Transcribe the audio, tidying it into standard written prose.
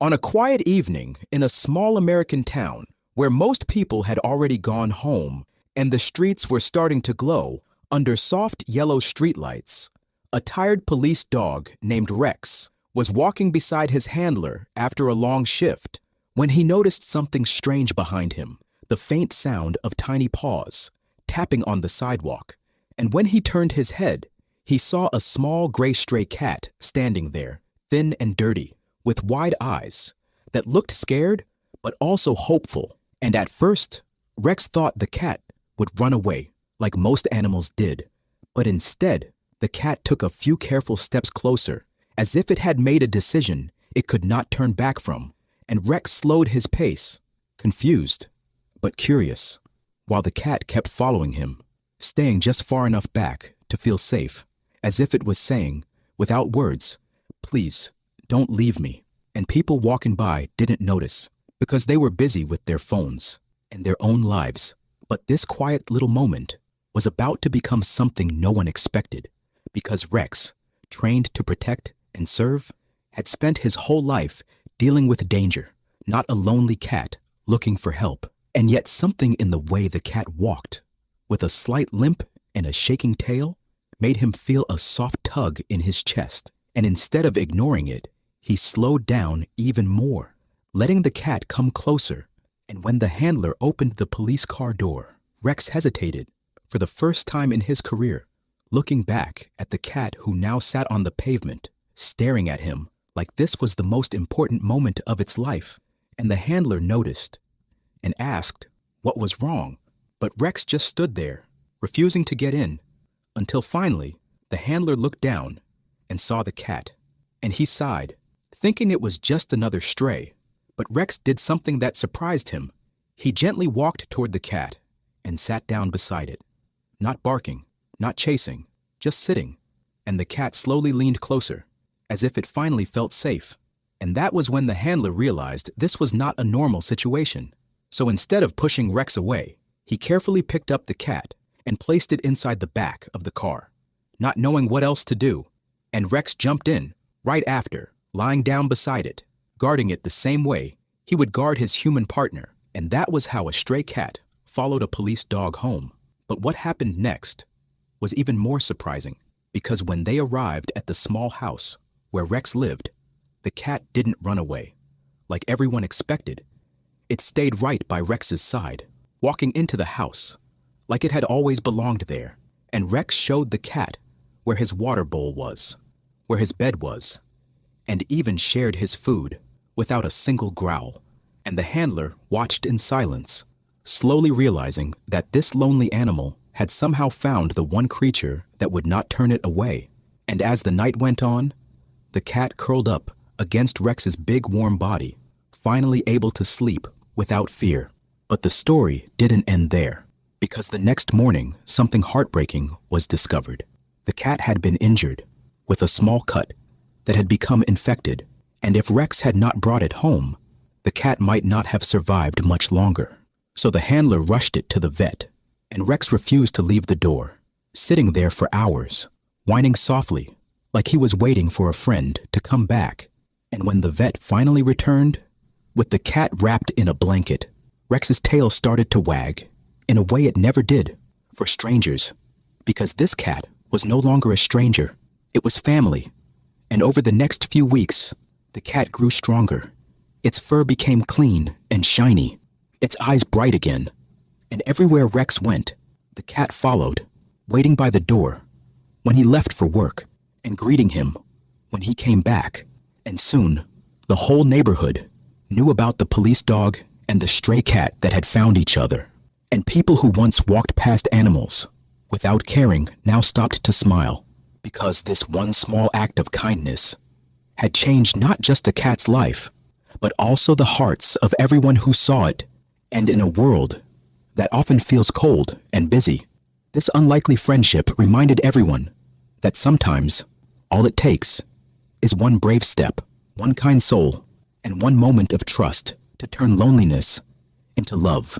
On a quiet evening in a small American town where most people had already gone home and the streets were starting to glow under soft yellow streetlights, a tired police dog named Rex was walking beside his handler after a long shift when he noticed something strange behind him, the faint sound of tiny paws tapping on the sidewalk. And when he turned his head, he saw a small gray stray cat standing there, thin and dirty, with wide eyes that looked scared but also hopeful. And at first, Rex thought the cat would run away like most animals did. But instead, the cat took a few careful steps closer, as if it had made a decision it could not turn back from. And Rex slowed his pace, confused but curious, while the cat kept following him, staying just far enough back to feel safe, as if it was saying, without words, "Please, don't leave me." And people walking by didn't notice because they were busy with their phones and their own lives. But this quiet little moment was about to become something no one expected, because Rex, trained to protect and serve, had spent his whole life dealing with danger, not a lonely cat looking for help. And yet something in the way the cat walked, with a slight limp and a shaking tail, made him feel a soft tug in his chest. And instead of ignoring it, he slowed down even more, letting the cat come closer. And when the handler opened the police car door, Rex hesitated for the first time in his career, looking back at the cat who now sat on the pavement, staring at him like this was the most important moment of its life. And the handler noticed and asked what was wrong. But Rex just stood there, refusing to get in, until finally the handler looked down and saw the cat. And he sighed, thinking it was just another stray. But Rex did something that surprised him. He gently walked toward the cat and sat down beside it, not barking, not chasing, just sitting. And the cat slowly leaned closer, as if it finally felt safe. And that was when the handler realized this was not a normal situation. So instead of pushing Rex away, he carefully picked up the cat and placed it inside the back of the car, not knowing what else to do. And Rex jumped in right after, lying down beside it, guarding it the same way he would guard his human partner. And that was how a stray cat followed a police dog home. But what happened next was even more surprising, because when they arrived at the small house where Rex lived, the cat didn't run away like everyone expected. It stayed right by Rex's side, walking into the house like it had always belonged there. And Rex showed the cat where his water bowl was, where his bed was, and even shared his food without a single growl. And the handler watched in silence, slowly realizing that this lonely animal had somehow found the one creature that would not turn it away. And as the night went on, the cat curled up against Rex's big warm body, finally able to sleep without fear. But the story didn't end there, because the next morning something heartbreaking was discovered. The cat had been injured with a small cut that had become infected, and if Rex had not brought it home, the cat might not have survived much longer. So the handler rushed it to the vet, and Rex refused to leave the door, sitting there for hours, whining softly like he was waiting for a friend to come back. And when the vet finally returned, with the cat wrapped in a blanket, Rex's tail started to wag in a way it never did for strangers, because this cat was no longer a stranger. It was family. And over the next few weeks, the cat grew stronger. Its fur became clean and shiny, its eyes bright again. And everywhere Rex went, the cat followed, waiting by the door when he left for work, and greeting him when he came back. And soon, the whole neighborhood knew about the police dog and the stray cat that had found each other. And people who once walked past animals without caring now stopped to smile, because this one small act of kindness had changed not just a cat's life, but also the hearts of everyone who saw it. And in a world that often feels cold and busy, this unlikely friendship reminded everyone that sometimes all it takes is one brave step, one kind soul, and one moment of trust to turn loneliness into love.